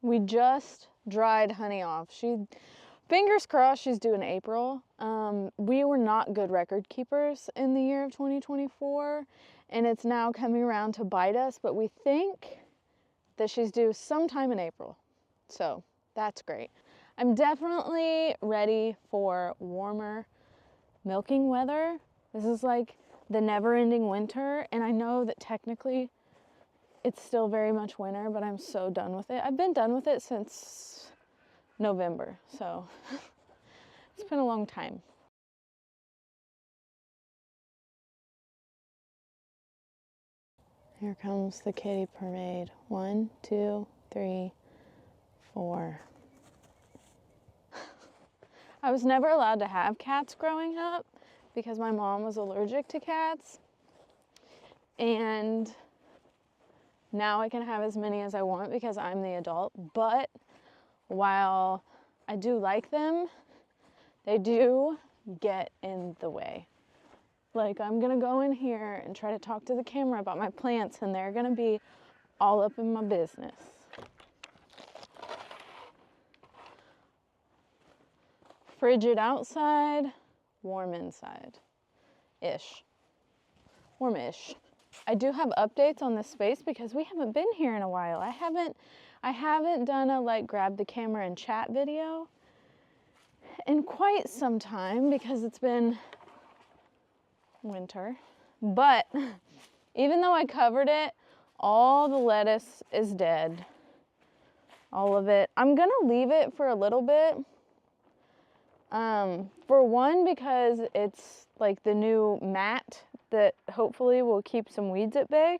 We just dried Honey off. Fingers crossed she's due in April. We were not good record keepers in the year of 2024, and it's now coming around to bite us, but we think that she's due sometime in April. So that's great. I'm definitely ready for warmer milking weather. This is like the never-ending winter, and I know that technically it's still very much winter, but I'm so done with it. I've been done with it since November, so it's been a long time. Here comes the kitty parade. 1, 2, 3, 4. I was never allowed to have cats growing up because my mom was allergic to cats, and now I can have as many as I want because I'm the adult. But while I do like them, they do get in the way. Like, I'm gonna go in here and try to talk to the camera about my plants, and they're gonna be all up in my business. Frigid outside, warm inside. Ish. Warm-ish. I do have updates on this space because we haven't been here in a while. I haven't done a like grab the camera and chat video in quite some time because it's been winter. But even though I covered it, all the lettuce is dead. All of it. I'm gonna leave it for a little bit. For one, because it's like the new mat that hopefully will keep some weeds at bay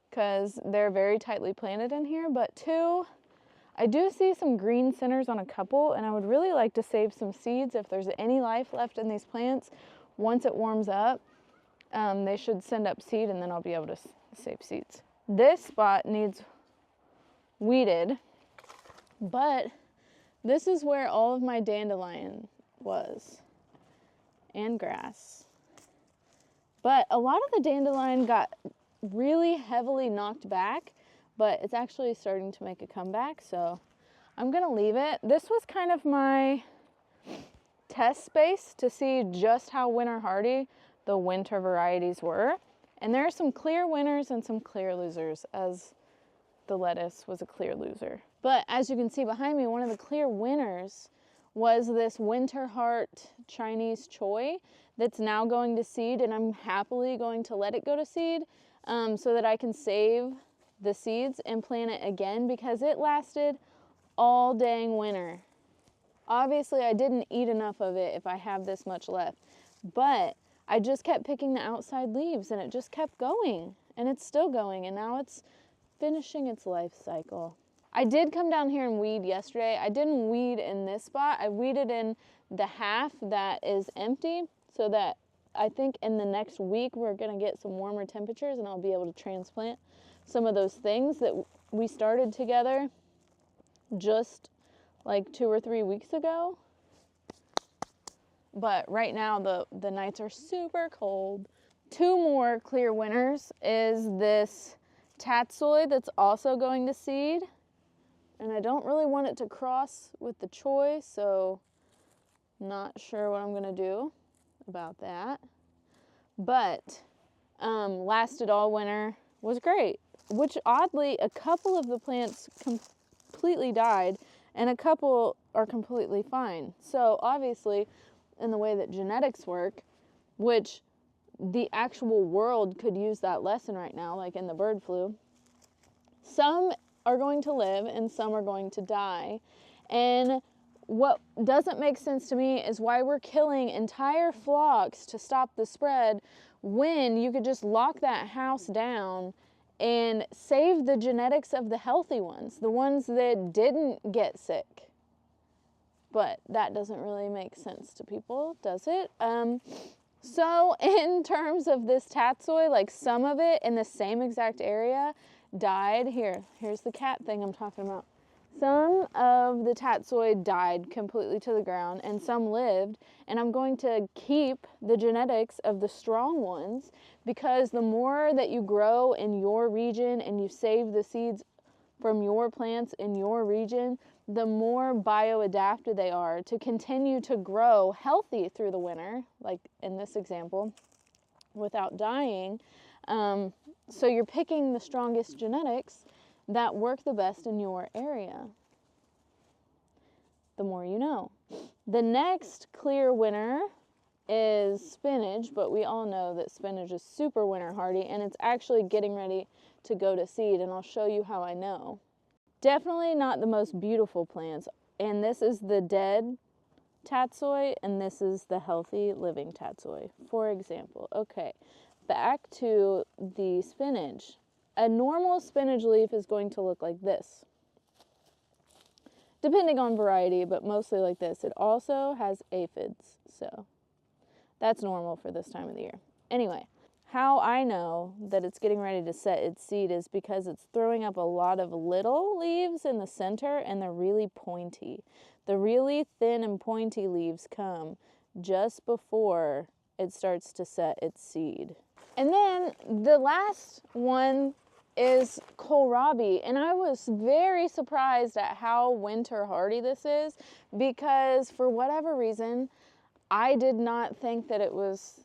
because they're very tightly planted in here. But two, I do see some green centers on a couple, and I would really like to save some seeds. If there's any life left in these plants, once it warms up, they should send up seed, and then I'll be able to save seeds. This spot needs weeded, but this is where all of my dandelion was, and grass. But a lot of the dandelion got really heavily knocked back, but it's actually starting to make a comeback, so I'm gonna leave it. This was kind of my test space to see just how winter hardy the winter varieties were. And there are some clear winners and some clear losers, as the lettuce was a clear loser. But as you can see behind me, one of the clear winners was this Winter Heart Chinese choy that's now going to seed, and I'm happily going to let it go to seed so that I can save the seeds and plant it again because it lasted all dang winter. Obviously, I didn't eat enough of it if I have this much left, but I just kept picking the outside leaves and it just kept going, and it's still going, and now it's finishing its life cycle. I did come down here and weed yesterday. I didn't weed in this spot. I weeded in the half that is empty so that I think in the next week we're gonna get some warmer temperatures and I'll be able to transplant some of those things that we started together just like 2 or 3 weeks ago. But right now the nights are super cold. 2 more clear winners is this tatsoi that's also going to seed. And I don't really want it to cross with the choy, so not sure what I'm gonna do about that. But lasted all winter, was great. Which oddly, a couple of the plants completely died and a couple are completely fine. So obviously, in the way that genetics work, which the actual world could use that lesson right now, like in the bird flu, some are going to live and some are going to die. And what doesn't make sense to me is why we're killing entire flocks to stop the spread when you could just lock that house down and save the genetics of the healthy ones, the ones that didn't get sick. But that doesn't really make sense to people, does it? So in terms of this tatsoi, like some of it in the same exact area died. Here's the cat thing I'm talking about. Some of the tatsoi died completely to the ground and some lived, and I'm going to keep the genetics of the strong ones because the more that you grow in your region and you save the seeds from your plants in your region, the more bioadapted they are to continue to grow healthy through the winter, like in this example, without dying. So you're picking the strongest genetics that work the best in your area. The more you know. The next clear winner is spinach, but we all know that spinach is super winter hardy, and it's actually getting ready to go to seed, and I'll show you how I know. Definitely not the most beautiful plants, and this is the dead tatsoi, and this is the healthy living tatsoi, for example. Okay, back to the spinach. A normal spinach leaf is going to look like this, depending on variety, but mostly like this. It also has aphids, so that's normal for this time of the year. Anyway, how I know that it's getting ready to set its seed is because it's throwing up a lot of little leaves in the center, and they're really pointy. The really thin and pointy leaves come just before it starts to set its seed. And then the last one is kohlrabi, and I was very surprised at how winter hardy this is, because for whatever reason I did not think that it was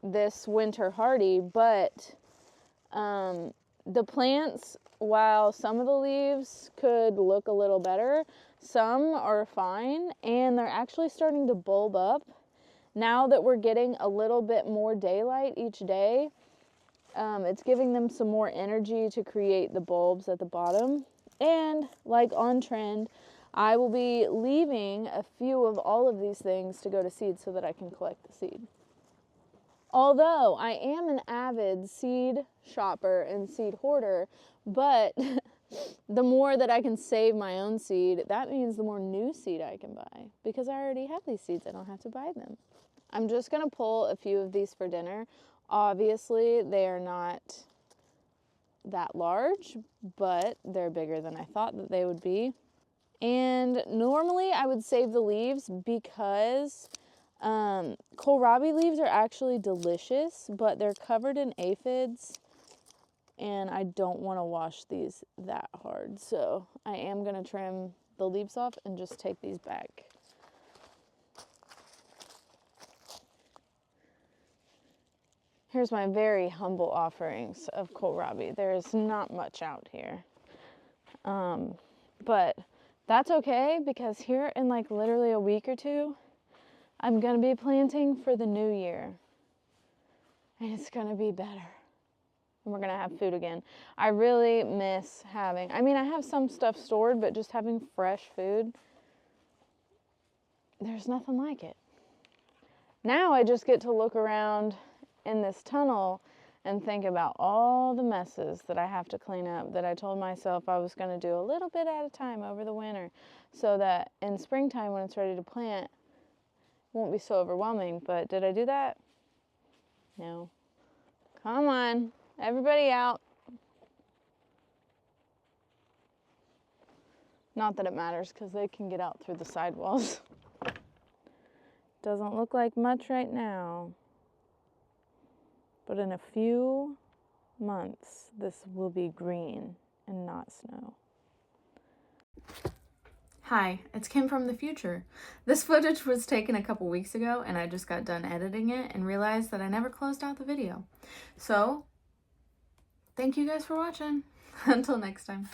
this winter hardy, but the plants, while some of the leaves could look a little better, some are fine, and they're actually starting to bulb up now that we're getting a little bit more daylight each day. It's giving them some more energy to create the bulbs at the bottom. And like on trend, I will be leaving a few of all of these things to go to seed so that I can collect the seed. Although I am an avid seed shopper and seed hoarder, but the more that I can save my own seed, that means the more new seed I can buy, because I already have these seeds. I don't have to buy them. I'm just going to pull a few of these for dinner. Obviously, they are not that large, but they're bigger than I thought that they would be. And normally I would save the leaves because kohlrabi leaves are actually delicious, but they're covered in aphids, and I don't want to wash these that hard. So I am going to trim the leaves off and just take these back. Here's my very humble offerings of kohlrabi. There is not much out here. But that's okay, because here in like literally a week or two, I'm going to be planting for the new year. And it's going to be better. And we're going to have food again. I really miss having, I have some stuff stored, but just having fresh food, there's nothing like it. Now I just get to look around in this tunnel and think about all the messes that I have to clean up, that I told myself I was going to do a little bit at a time over the winter, so that in springtime when it's ready to plant, it won't be so overwhelming. But did I do that? No. Come on, everybody out. Not that it matters, because they can get out through the sidewalls. Doesn't look like much right now. But in a few months, this will be green and not snow. Hi, it's Kim from the future. This footage was taken a couple weeks ago, and I just got done editing it and realized that I never closed out the video. So, thank you guys for watching. Until next time.